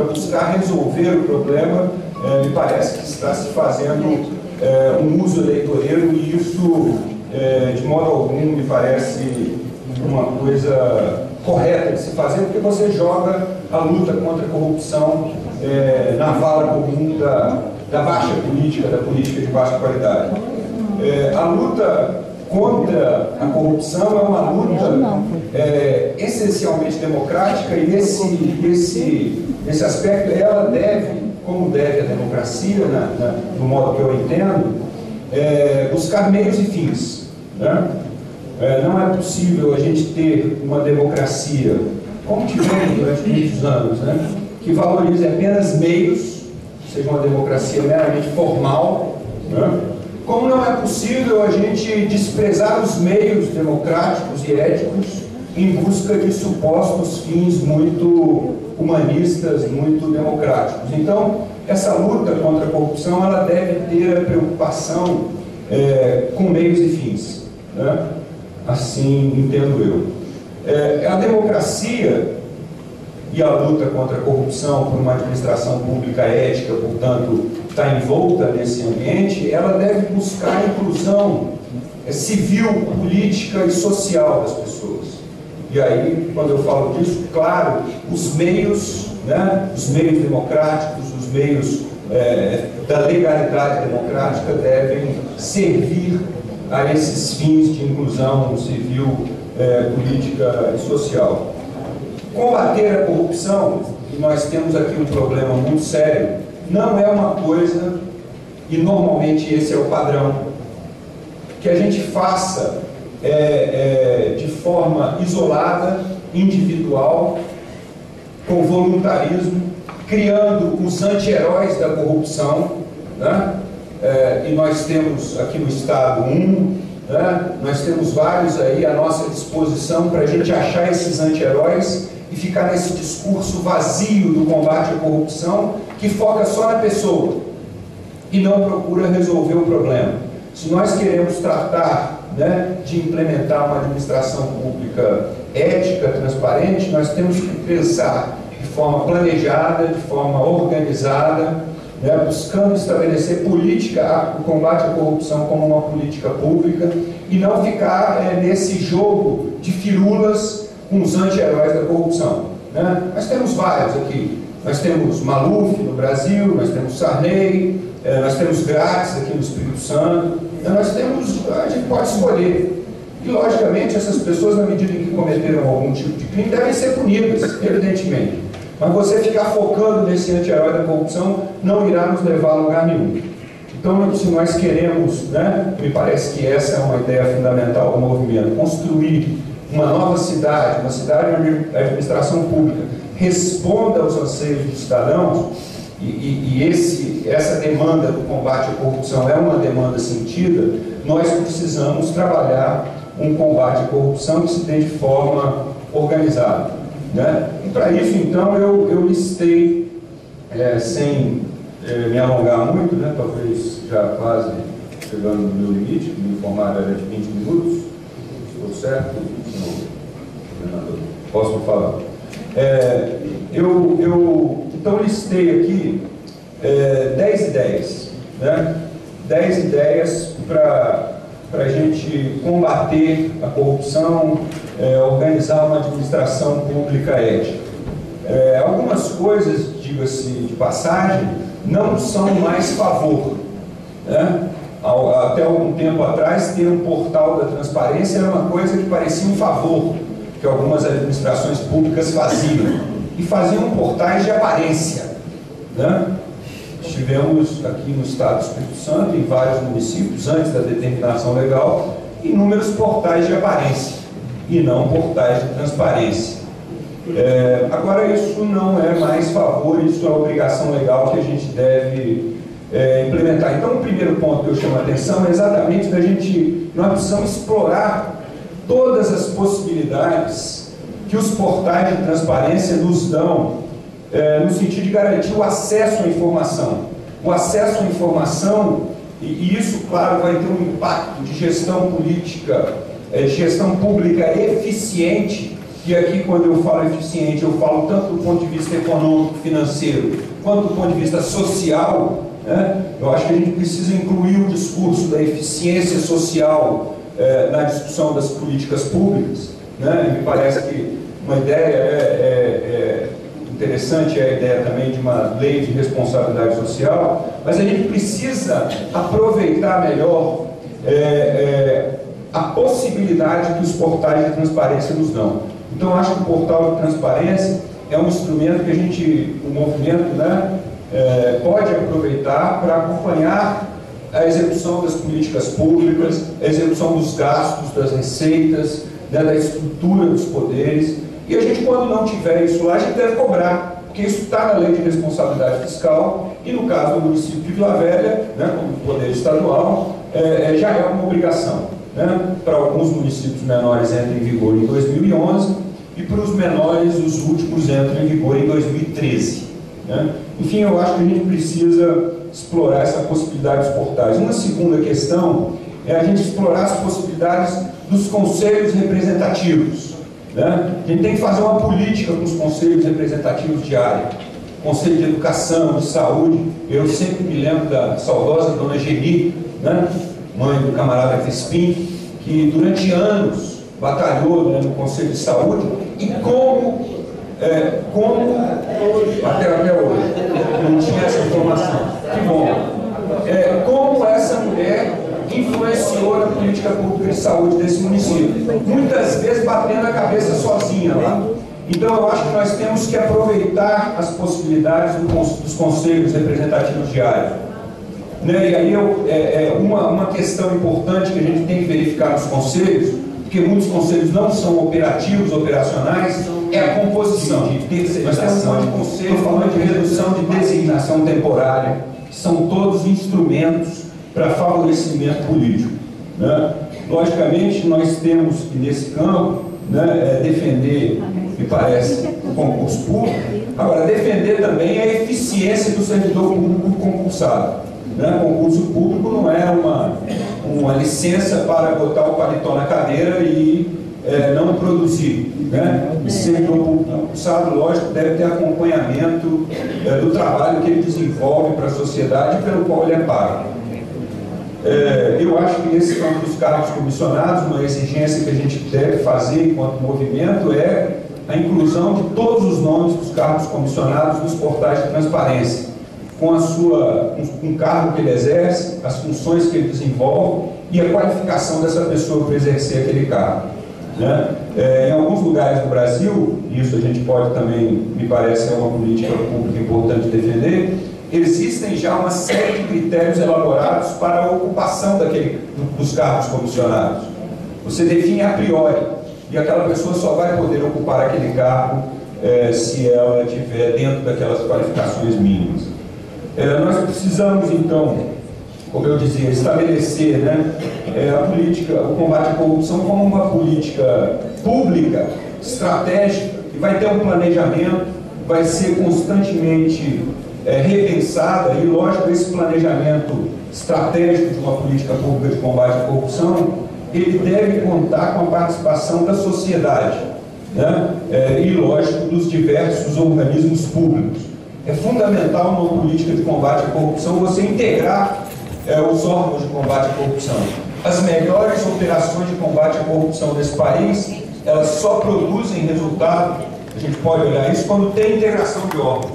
para buscar resolver o problema, me parece que está se fazendo um uso eleitoreiro, e isso, de modo algum, me parece uma coisa correta de se fazer, porque você joga a luta contra a corrupção na vala comum da baixa política, da política de baixa qualidade. A luta contra a corrupção é uma luta essencialmente democrática, e esse aspecto ela deve, como deve a democracia, do modo que eu entendo, buscar meios e fins, né? Não é possível a gente ter uma democracia, como tivemos durante muitos anos, né, que valorize apenas meios, seja uma democracia meramente formal, né? Como não é possível a gente desprezar os meios democráticos e éticos em busca de supostos fins muito humanistas, muito democráticos. Então, essa luta contra a corrupção, ela deve ter a preocupação com meios e fins, né? Assim entendo eu. A democracia e a luta contra a corrupção por uma administração pública ética, portanto, está envolta nesse ambiente, ela deve buscar a inclusão civil, política e social das pessoas. E aí, quando eu falo disso, claro, os meios, né, os meios democráticos, os meios da legalidade democrática devem servir a esses fins de inclusão civil, política e social. Combater a corrupção, e nós temos aqui um problema muito sério, não é uma coisa, e normalmente esse é o padrão, que a gente faça de forma isolada, individual, com voluntarismo, criando os anti-heróis da corrupção, né? E nós temos aqui no Estado né? Nós temos vários aí à nossa disposição para a gente achar esses anti-heróis e ficar nesse discurso vazio do combate à corrupção, que foca só na pessoa e não procura resolver o problema. Se nós queremos tratar, né, de implementar uma administração pública ética, transparente, nós temos que pensar de forma planejada, de forma organizada, né, buscando estabelecer política, o combate à corrupção como uma política pública, e não ficar nesse jogo de firulas com os anti-heróis da corrupção, né? Nós temos vários aqui. Nós temos Maluf no Brasil, nós temos Sarney, nós temos Grátis aqui no Espírito Santo, a gente pode escolher. E, logicamente, essas pessoas, na medida em que cometeram algum tipo de crime, devem ser punidas, evidentemente. Mas você ficar focando nesse anti-herói da corrupção não irá nos levar a lugar nenhum. Então, se nós queremos, né, me parece que essa é uma ideia fundamental do movimento, construir uma nova cidade, uma cidade onde a administração pública responda aos anseios dos cidadãos, essa demanda do combate à corrupção é uma demanda sentida, nós precisamos trabalhar um combate à corrupção que se dê de forma organizada, né? E para isso, então, eu listei, sem me alongar muito, né, talvez já quase chegando no meu limite, que me informaram era de 20 minutos, estou certo? Não, posso me falar? Então listei aqui 10 ideias, né? 10 ideias para a gente combater a corrupção, organizar uma administração pública ética. Algumas coisas, diga-se de passagem, não são mais favor, né? Até algum tempo atrás, ter um portal da transparência era uma coisa que parecia um favor que algumas administrações públicas faziam, e faziam portais de aparência, né? Estivemos aqui no Estado do Espírito Santo, em vários municípios, antes da determinação legal, inúmeros portais de aparência, e não portais de transparência. Agora, isso não é mais favor, isso é obrigação legal que a gente deve implementar. Então, o primeiro ponto que eu chamo a atenção é exatamente da gente, nós precisamos explorar todas as possibilidades que os portais de transparência nos dão, no sentido de garantir o acesso à informação. O acesso à informação, e isso, claro, vai ter um impacto de gestão política, de gestão pública eficiente que aqui, quando eu falo eficiente, eu falo tanto do ponto de vista econômico, financeiro, quanto do ponto de vista social, né? Eu acho que a gente precisa incluir o discurso da eficiência social na discussão das políticas públicas, né? E me parece que uma ideia interessante é a ideia também de uma lei de responsabilidade social, mas a gente precisa aproveitar melhor a possibilidade que os portais de transparência nos dão. Então, eu acho que o portal de transparência é um instrumento que o movimento, né, pode aproveitar para acompanhar a execução das políticas públicas, a execução dos gastos, das receitas, né, da estrutura dos poderes. E a gente, quando não tiver isso lá, a gente deve cobrar, porque isso está na lei de responsabilidade fiscal, e no caso do município de Vila Velha, né, como poder estadual, já é uma obrigação. Né? Para alguns municípios menores entra em vigor em 2011 e para os menores os últimos entram em vigor em 2013. Né? Enfim, eu acho que a gente precisa explorar essa possibilidade dos portais. Uma segunda questão é a gente explorar as possibilidades dos conselhos representativos. Né? A gente tem que fazer uma política com os conselhos representativos de área. Conselho de Educação, de Saúde. Eu sempre me lembro da saudosa dona Geni, né? Mãe do camarada Crispim, que durante anos batalhou, né, no Conselho de Saúde, e como até hoje, não tinha essa informação, que bom, como essa mulher influenciou na política pública de saúde desse município, muitas vezes batendo a cabeça sozinha lá. Então eu acho que nós temos que aproveitar as possibilidades dos conselhos representativos de área. Né? E aí uma questão importante que a gente tem que verificar nos conselhos, porque muitos conselhos não são operacionais, é a composição. Nós temos um monte de conselhos falando de redução de designação temporária, que são todos instrumentos para favorecimento político. Né? Logicamente, nós temos que, nesse campo, né, defender, me parece, o concurso público. Agora, defender também a eficiência do servidor público concursado. Né? Concurso público não é uma licença para botar o paletó na cadeira e não produzir. Né? O servidor público concursado, lógico, deve ter acompanhamento do trabalho que ele desenvolve para a sociedade pelo qual ele é pago. Eu acho que nesse campo dos cargos comissionados, uma exigência que a gente deve fazer enquanto movimento é a inclusão de todos os nomes dos cargos comissionados nos portais de transparência, com o cargo que ele exerce, as funções que ele desenvolve e a qualificação dessa pessoa para exercer aquele cargo. Né? Em alguns lugares do Brasil, isso a gente pode também, me parece, é uma política pública importante defender, existem já uma série de critérios elaborados para a ocupação dos cargos comissionados. Você define a priori, e aquela pessoa só vai poder ocupar aquele cargo se ela estiver dentro daquelas qualificações mínimas. Nós precisamos, então, como eu dizia, estabelecer, né, a política, o combate à corrupção como uma política pública, estratégica, que vai ter um planejamento, vai ser constantemente repensada, e lógico, esse planejamento estratégico de uma política pública de combate à corrupção, ele deve contar com a participação da sociedade, né, e lógico, dos diversos organismos públicos. É fundamental numa política de combate à corrupção você integrar os órgãos de combate à corrupção. As melhores operações de combate à corrupção desse país, elas só produzem resultado, a gente pode olhar isso, quando tem integração de órgãos.